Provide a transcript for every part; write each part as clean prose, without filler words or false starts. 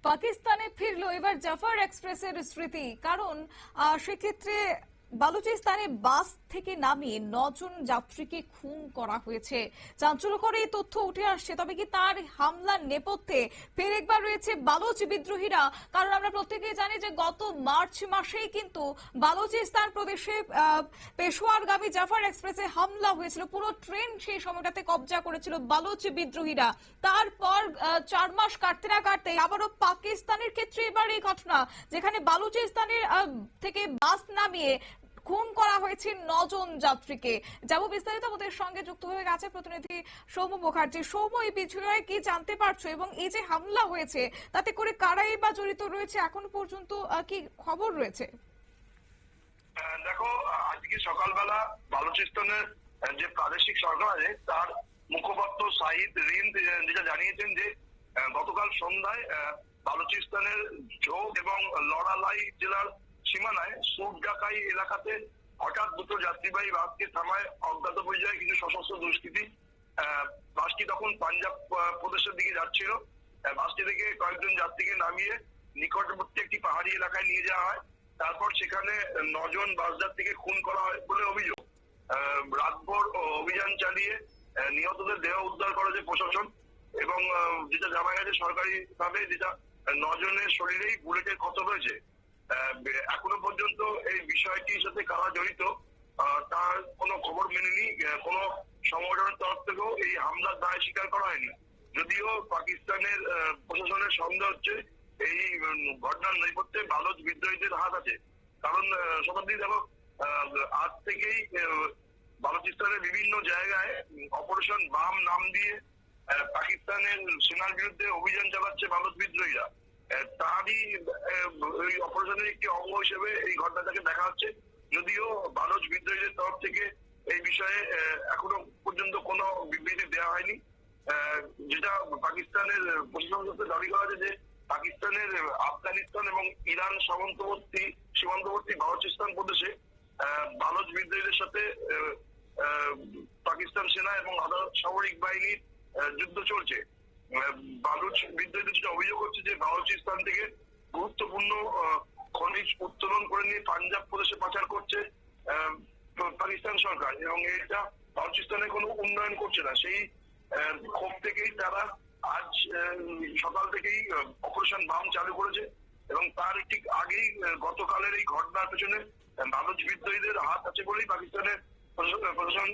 পাকিস্তানে ফিরলো এবার জাফর এক্সপ্রেসের স্মৃতি। কারণ সেক্ষেত্রে বালুচিস্তানে বাস থেকে নামিয়ে 9 জন যাত্রীকে খুন করা হয়েছে। চাঞ্চল্যকর এই তথ্য উঠে আসছে। তবে কি তার হামলার নেপথ্যে ফের একবার রয়েছে বালুচ বিদ্রোহীরা? কারণ আমরা প্রত্যেকেই জানি যে গত মার্চ মাসেই কিন্তু বালুচিস্তান প্রদেশে পেশোয়ারগামী জাফর এক্সপ্রেসে হামলা হয়েছিল। পুরো ট্রেন সেই সময়টাতে কবজা করেছিল বালুচ বিদ্রোহীরা। তারপর 4 মাস কাটতে না কাটতে আবারও পাকিস্তানের ক্ষেত্রে এবার এই ঘটনা, যেখানে বালুচিস্তানের থেকে বাস নামিয়ে খুন করা হয়েছে 9 জন যাত্রীকে। যাব বিস্তারিত, আমাদের সঙ্গে যুক্ত হয়ে গেছে প্রতিনিধি সৌম্য মুখার্জি। সৌম্য, এই বিষয়ে কি জানতে পারছো এবং এই যে হামলা হয়েছে তাতে করে কারাই বা জড়িত রয়েছে এখন পর্যন্ত কি খবর রয়েছে? দেখো, আজকে সকালবেলা বালুচিস্তানের যে প্রাদেশিক সরকার আছে তার মুখপাত্র সাহিদ রিন্দ যেটা জানিয়েছেন যে গতকাল সন্ধ্যায় বালুচিস্তানের ঝোগ এবং লড়ালাই জেলার সীমানায় সুরডাকাই এলাকাতে হঠাৎ দুটো যাত্রীবাহী বাসকে থামায় অজ্ঞাত পর্যায়ে কিছু সশস্ত্র দুষ্কৃতী। বাসটি তখন পাঞ্জাব প্রদেশের দিকে যাচ্ছিল। বাসটি থেকে কয়েকজন যাত্রীকে নামিয়ে নিকটবর্তী একটি পাহাড়ি এলাকায় নিয়ে যাওয়া হয়। তারপর সেখানে 9 জন বাস যাত্রীকে খুন করা হয় বলে অভিযোগ। রাতভর অভিযান চালিয়ে নিহতদের দেহ উদ্ধার করেছে প্রশাসন এবং যেটা জানা গেছে সরকারি ভাবে যেটা 9 জনের শরীরেই বুলেটের ক্ষত রয়েছে। এখনো পর্যন্ত এই বিষয়টির সাথে কারা জড়িত তার কোনো খবর মেলেনি। কোনো সংগঠনের তরফ থেকেও এই হামলার দায় স্বীকার করা হয়নি। যদিও পাকিস্তানের প্রশাসনের সন্দেহ হচ্ছে এই ঘটনার নেপথ্যে বালুচ বিদ্রোহীদের হাত আছে। কারণ শতাব্দী দেখো, আজ থেকেই বালুচিস্তানের বিভিন্ন জায়গায় অপারেশন বাম নাম দিয়ে পাকিস্তানের সেনার বিরুদ্ধে অভিযান চালাচ্ছে বালুচ বিদ্রোহীরা। তারই এই অপারেশনের একটি অঙ্গ হিসেবে এই ঘটনাটাকে দেখা হচ্ছে। যদিও বালুচ বিদ্রোহীদের তরফ থেকে এই বিষয়ে এখনো পর্যন্ত কোনো বিবৃতি দেওয়া হয়নি। যেটা পাকিস্তানের প্রশাসনের দাবি করা হয়েছে যে পাকিস্তানের আফগানিস্তান এবং ইরান সীমান্তবর্তী বালুচিস্তান প্রদেশে বালুচ বিদ্রোহীদের সাথে পাকিস্তান সেনা এবং আধা সামরিক বাহিনীর যুদ্ধ চলছে। বালুচ বিদ্রোহীদের যেটা অভিযোগ হচ্ছে যে বালুচিস্তান থেকে গুরুত্বপূর্ণ খনিজ উত্তোলন করে নিয়ে পাঞ্জাব প্রদেশে পাচার করছে পাকিস্তান সরকার, এবং এটা বালুচিস্তানে কোনো উন্নয়ন করছে না। সেই ক্ষোভ থেকেই তারা আজ সকাল থেকেই অপারেশন বাম চালু করেছে এবং তার ঠিক আগেই গতকালের এই ঘটনার পেছনে বালুচ বিদ্রোহীদের হাত আছে বলেই পাকিস্তানের প্রশাসন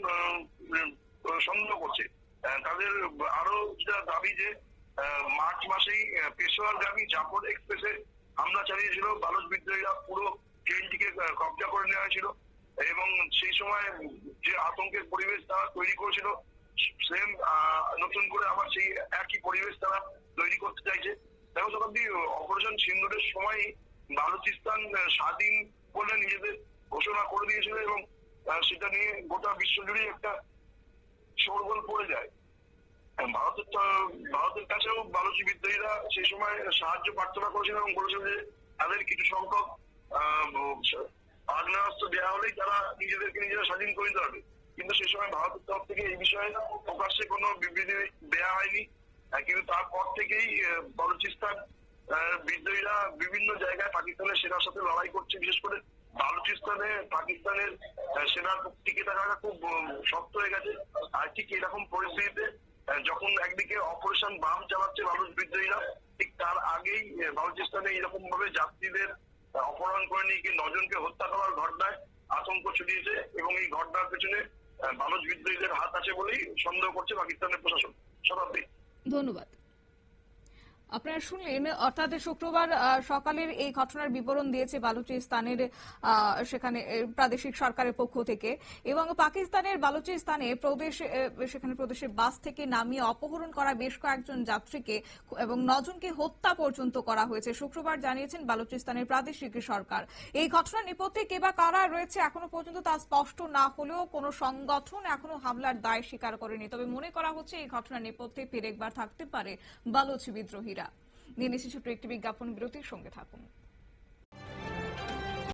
সন্দেহ করছে। তাদের আরো যেটা দাবি যে মার্চ মাসেই পেশোয়ারগামী জাফর এক্সপ্রেসে হামলা চালিয়েছিল বালুচ বিদ্রোহীরা। পুরো ট্রেনটিকে কবজা করে নেওয়া হয়েছিল এবং সেই সময় যে আতঙ্কের পরিবেশ তারা তৈরি করেছিল সেম নতুন করে আবার সেই একই পরিবেশ তারা তৈরি করতে চাইছে। দেখো শতাব্দী, অপারেশন সিন্দুরের সময় বালুচিস্তান স্বাধীন বলে নিজেদের ঘোষণা করে দিয়েছিল এবং সেটা নিয়ে গোটা বিশ্ব জুড়ে একটা শোরগোল পড়ে যায়। ভারতের কাছেও বালুচি বিদ্রোহীরা সেই সময় সাহায্য প্রার্থনা করেছিল এবং বলেছিল যে তাদের কিছু সংখ্যক আগ্নেয়াস্ত্র দেওয়া হলেই তারা নিজেদেরকে নিজেরা স্বাধীন করে নিতে পারবে। কিন্তু সেই সময় ভারতের তরফ থেকে এই বিষয়ে প্রকাশ্যে কোনো বিবৃতি দেওয়া হয়নি। কিন্তু তারপর থেকেই বালুচিস্তান বিদ্রোহীরা বিভিন্ন জায়গায় পাকিস্তানের সেনার সাথে লড়াই করছে। বিশেষ করে বালুচিস্তানে পাকিস্তানের সেনার টিকে থাকাটা খুব শক্ত হয়ে গেছে। আর ঠিক এরকম পরিস্থিতিতে যখন একদিকে অপারেশন বাম চালাচ্ছে বালুচ বিদ্রোহীরা, ঠিক তার আগেই বালুচিস্তানে এরকম ভাবে যাত্রীদের অপহরণ করে নিয়ে 9 জনকে হত্যা করার ঘটনায় আতঙ্ক ছড়িয়েছে এবং এই ঘটনার পেছনে বালুচ বিদ্রোহীদের হাত আছে বলেই সন্দেহ করছে পাকিস্তানের প্রশাসন। শতাব্দী, ধন্যবাদ। আপনারা শুনলেন, অর্থাৎ শুক্রবার সকালের এই ঘটনার বিবরণ দিয়েছে বালুচিস্তানের সেখানে প্রাদেশিক সরকারের পক্ষ থেকে, এবং পাকিস্তানের বালুচিস্তানে সেখানে প্রদেশের বাস থেকে নামিয়ে অপহরণ করা বেশ কয়েকজন যাত্রীকে এবং 9 জনকে হত্যা পর্যন্ত করা হয়েছে শুক্রবার জানিয়েছেন বালুচিস্তানের প্রাদেশিক সরকার। এই ঘটনার নেপথ্যে কে বা কারা রয়েছে এখনো পর্যন্ত তা স্পষ্ট না হলেও কোনো সংগঠন এখনো হামলার দায় স্বীকার করেনি। তবে মনে করা হচ্ছে এই ঘটনার নেপথ্যে ফের একবার থাকতে পারে বালুচ বিদ্রোহীরা। নিয়ে নিচ্ছি ছোট্ট একটি বিজ্ঞাপন বিরতির, সঙ্গে থাকুন।